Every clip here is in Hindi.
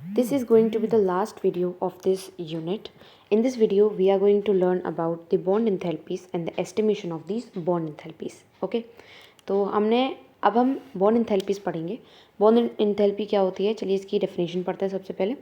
This is going to be the last video of this unit. In this video, we are going to learn about the bond enthalpies and the estimation of these bond enthalpies. Okay? तो अब हम बॉन्ड इंथैल्पीज पढ़ेंगे. बॉन्ड इंथैल्पी क्या होती है, चलिए इसकी डेफिनेशन पढ़ते हैं सबसे पहले.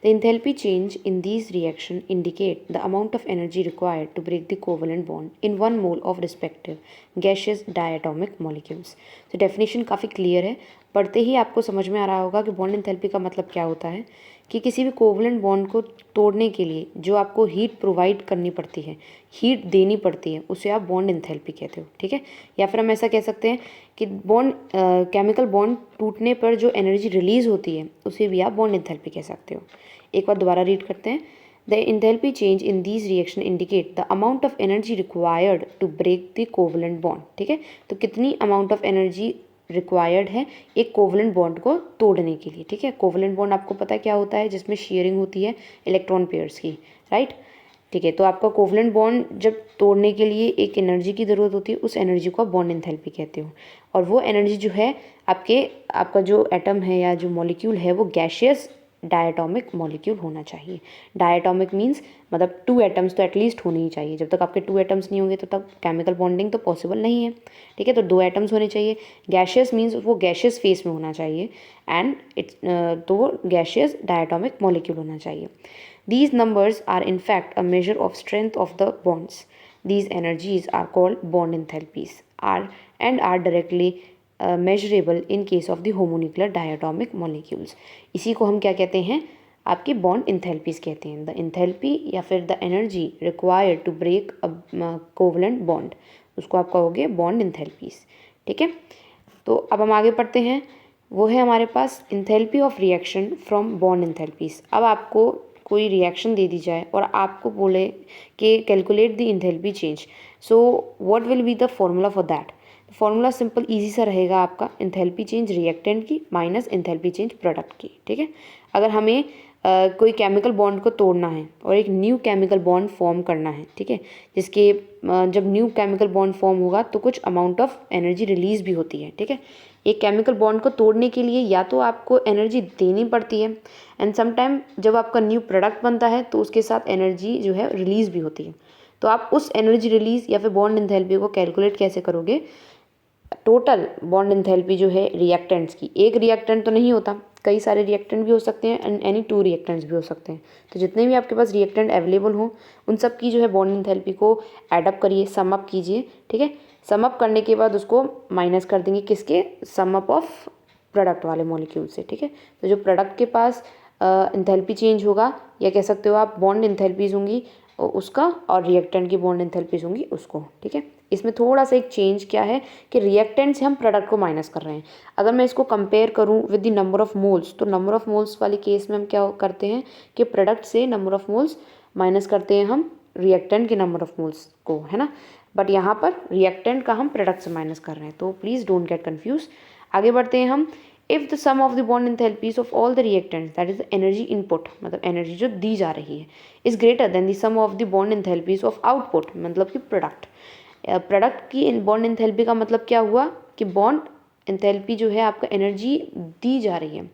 The enthalpy change in these reaction indicate the amount of energy required to break the covalent bond in 1 mole of respective gaseous diatomic molecules. तो डेफिनेशन काफ़ी क्लियर है, पढ़ते ही आपको समझ में आ रहा होगा कि बॉन्ड इंथैल्पी का मतलब क्या होता है. कि किसी भी कोवेलेंट बॉन्ड को तोड़ने के लिए जो आपको हीट प्रोवाइड करनी पड़ती है, हीट देनी पड़ती है, उसे आप बॉन्ड इंथैल्पी कहते हो. ठीक है, या फिर हम ऐसा कह सकते हैं कि बॉन्ड केमिकल बॉन्ड टूटने पर जो एनर्जी रिलीज होती है उसे भी आप बॉन्ड इंथैल्पी कह सकते हो. एक बार दोबारा रीड करते हैं. The enthalpy change in these reaction indicate the amount of energy required to break the covalent bond. ठीक है, तो कितनी अमाउंट ऑफ एनर्जी रिक्वायर्ड है एक कोवेलेंट बॉन्ड को तोड़ने के लिए. ठीक है, कोवेलेंट बॉन्ड आपको पता है क्या होता है, जिसमें शेयरिंग होती है इलेक्ट्रॉन पेयर्स की. राइट, ठीक है, तो आपका कोवेलेंट बॉन्ड जब तोड़ने के लिए एक एनर्जी की ज़रूरत होती है, उस एनर्जी को आप बॉन्ड एंथैल्पी कहते हो. और वो एनर्जी जो है आपका जो एटम है या जो मॉलिक्यूल है वो गैशियस डायटोमिक मॉलिक्यूल होना चाहिए. डायटोमिक मीन्स मतलब 2 एटम्स तो एटलीस्ट होने ही चाहिए. जब तक आपके 2 एटम्स नहीं होंगे तो तब केमिकल बॉन्डिंग तो पॉसिबल नहीं है. ठीक है, तो 2 एटम्स होने चाहिए. गैशियस मीन्स वो गैशियस फेस में होना चाहिए एंड तो वो गैशियस डायटोमिक मॉलिक्यूल होना चाहिए. These numbers are in fact a measure of strength of the bonds. These energies are called bond enthalpies and are directly measurable in case of the homonuclear diatomic molecules. इसी को हम क्या कहते हैं, आपकी बॉन्ड इंथैल्पीज कहते हैं. द इंथैल्पी या फिर the energy required to break a covalent bond, उसको आप कहोगे बॉन्ड इंथैल्पीज. ठीक है, तो अब हम आगे पढ़ते हैं. वो है हमारे पास enthalpy of reaction from bond enthalpies. अब आपको कोई रिएक्शन दे दी जाए और आपको बोले कि calculate the enthalpy change, so what will be the formula for that. Formula simple easy सा रहेगा आपका, इंथैल्पी चेंज रिएक्टेंट की माइनस इंथैल्पी चेंज प्रोडक्ट की. ठीक है, अगर हमें कोई केमिकल बॉन्ड को तोड़ना है और एक न्यू केमिकल बॉन्ड फॉर्म करना है, ठीक है, जिसके जब न्यू केमिकल बॉन्ड फॉर्म होगा तो कुछ अमाउंट ऑफ एनर्जी रिलीज भी होती है. ठीक है, एक केमिकल बॉन्ड को तोड़ने के लिए या तो आपको एनर्जी देनी पड़ती है एंड समटाइम जब आपका न्यू प्रोडक्ट बनता है तो उसके साथ एनर्जी जो है रिलीज भी होती है. तो आप उस एनर्जी रिलीज या फिर बॉन्ड इंथैल्पी को कैलकुलेट कैसे करोगे, टोटल बॉन्ड इंथैल्पी जो है रिएक्टेंट्स की. एक रिएक्टेंट तो नहीं होता, कई सारे रिएक्टेंट भी हो सकते हैं एंड एनी 2 रिएक्टेंट्स भी हो सकते हैं. तो जितने भी आपके पास रिएक्टेंट अवेलेबल हो उन सब की जो है बॉन्ड इंथैल्पी को एडअप करिए, सम अप कीजिए. ठीक है, सम अप करने के बाद उसको माइनस कर देंगे किसके, सम अप ऑफ प्रोडक्ट वाले मॉलिक्यूल से. ठीक है, तो जो प्रोडक्ट के पास इंथैल्पी चेंज होगा या कह सकते हो आप बॉन्ड इंथैल्पीज होंगी उसका, और रिएक्टेंट की बॉन्ड इंथैल्पीज होंगी उसको. ठीक है, इसमें थोड़ा सा एक चेंज क्या है कि रिएक्टेंट से हम प्रोडक्ट को माइनस कर रहे हैं. अगर मैं इसको कंपेयर करूं with the number of moles, तो नंबर ऑफ मोल्स वाले केस में हम क्या करते हैं कि प्रोडक्ट से नंबर ऑफ मोल्स माइनस करते हैं हम रिएक्टेंट के नंबर ऑफ मोल्स को, है ना. बट यहाँ पर रिएक्टेंट का हम प्रोडक्ट से माइनस कर रहे हैं, तो प्लीज़ डोंट गेट कन्फ्यूज. आगे बढ़ते हैं हम. If the sum of the bond enthalpies of all the reactants, that is the energy input, मतलब एनर्जी जो दी जा रही है, is greater than the sum of the bond enthalpies of output, मतलब कि प्रोडक्ट. प्रोडक्ट की बॉन्ड इंथैल्पी का मतलब क्या हुआ कि बॉन्ड इंथैल्पी जो है आपका एनर्जी दी जा रही है.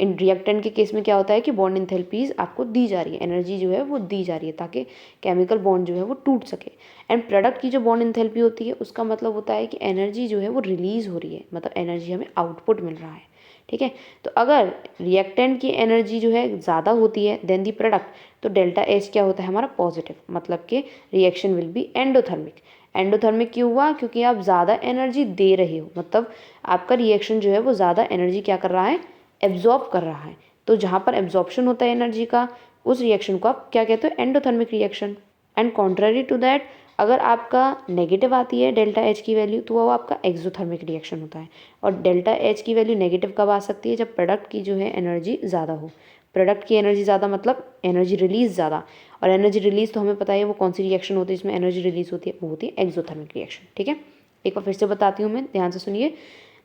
इन रिएक्टेंट के केस में क्या होता है कि बॉन्ड इंथैल्पीज आपको दी जा रही है, एनर्जी जो है वो दी जा रही है ताकि केमिकल बॉन्ड जो है वो टूट सके. एंड प्रोडक्ट की जो बॉन्ड इंथैल्पी होती है उसका मतलब होता है कि एनर्जी जो है वो रिलीज हो रही है, मतलब एनर्जी हमें आउटपुट मिल रहा है. ठीक है, तो अगर रिएक्टेंट की एनर्जी जो है ज़्यादा होती है देन दी प्रोडक्ट, तो डेल्टा एच क्या होता है हमारा पॉजिटिव, मतलब कि reaction will be endothermic. Endothermic क्यों हुआ, क्योंकि आप ज़्यादा एनर्जी दे रहे हो, मतलब आपका रिएक्शन जो है वो ज़्यादा एनर्जी क्या कर रहा है, एब्जॉर्ब कर रहा है. तो जहाँ पर एब्जॉर्प्शन होता है एनर्जी का, उस रिएक्शन को आप क्या कहते हो, endothermic reaction. And contrary to that, अगर आपका नेगेटिव आती है डेल्टा एच की वैल्यू, तो वो आपका एक्सोथर्मिक रिएक्शन होता है. और डेल्टा एच की वैल्यू नेगेटिव कब आ सकती है, जब प्रोडक्ट की जो है एनर्जी ज़्यादा हो. प्रोडक्ट की एनर्जी ज़्यादा मतलब एनर्जी रिलीज ज़्यादा, और एनर्जी रिलीज तो हमें पता है वो कौन सी रिएक्शन होती है जिसमें एनर्जी रिलीज होती है, वो होती है एक्सोथर्मिक रिएक्शन. ठीक है, एक बार फिर से बताती हूँ मैं, ध्यान से सुनिए.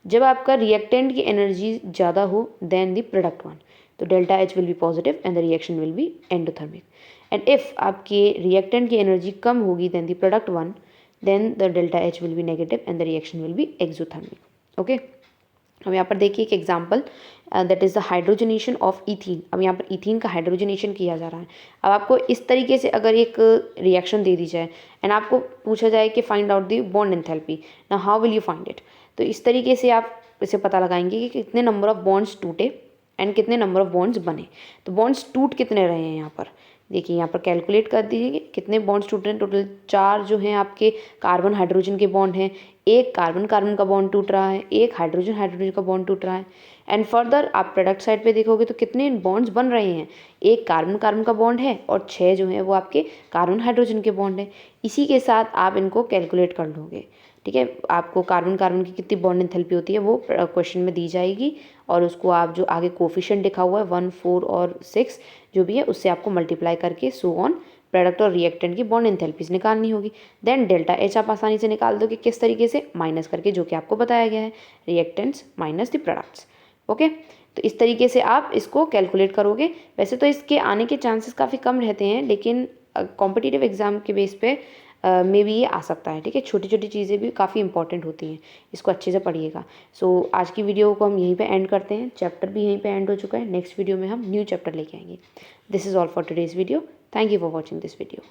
जब आपका रिएक्टेंट की एनर्जी ज़्यादा हो देन द प्रोडक्ट वन, तो delta H will be positive and the reaction will be endothermic. And if आपके रिएक्टेंट की एनर्जी कम होगी than the product one, then the delta H will be negative and the reaction will be exothermic. Okay, हम यहाँ पर देखिए एक example. That is the hydrogenation of ethene. अब यहाँ पर ईथीन का हाइड्रोजनेशन किया जा रहा है। अब आपको इस तरीके से अगर एक रिएक्शन दे दी जाए एंड आपको पूछा जाए कि find out the bond enthalpy, now how will you find it. तो इस तरीके से आप इसे पता लगाएंगे कि कितने नंबर ऑफ बॉन्ड्स टूटे एंड कितने नंबर ऑफ बॉन्ड्स बने। तो बॉन्ड्स टूट कितने रहे हैं यहाँ पर देखिए, यहाँ पर कैलकुलेट कर दीजिए कितने बॉन्ड्स टूट रहे हैं। टोटल 4 जो हैं आपके कार्बन हाइड्रोजन के बॉन्ड हैं, एक कार्बन कार्बन का बॉन्ड टूट रहा है, एक हाइड्रोजन हाइड्रोजन का बॉन्ड टूट रहा है। एंड फर्दर आप प्रोडक्ट साइड पे देखोगे तो कितने बॉन्ड्स बन रहे हैं, एक कार्बन कार्बन का बॉन्ड है और 6 जो है वो आपके कार्बन हाइड्रोजन के बॉन्ड है। इसी के साथ आप इनको कैलकुलेट कर लोगे। ठीक है, आपको कार्बन कार्बन की कितनी बॉन्ड एंथैल्पी होती है वो क्वेश्चन में दी जाएगी और उसको आप जो आगे कोफिशिएंट लिखा हुआ है 1, 4 और 6 जो भी है उससे आपको मल्टीप्लाई करके सो ऑन प्रोडक्ट और रिएक्टेंट की बॉन्ड एंथैल्पीज निकालनी होगी। देन डेल्टा एच आप आसानी से निकाल दोगे किस तरीके से, माइनस करके, जो कि आपको बताया गया है, reactants minus the products. Okay, तो इस तरीके से आप इसको कैलकुलेट करोगे। वैसे तो इसके आने के चांसेस काफ़ी कम रहते हैं, लेकिन कॉम्पिटिटिव एग्जाम के बेस पे मे भी ये आ सकता है। ठीक है, छोटी छोटी चीज़ें भी काफ़ी इंपॉर्टेंट होती हैं, इसको अच्छे से पढ़िएगा। सो आज की वीडियो को हम यहीं पे एंड करते हैं, चैप्टर भी यहीं पे एंड हो चुका है। नेक्स्ट वीडियो में हम न्यू चैप्टर लेके आएंगे। This is all for today's video. Thank you for watching this video.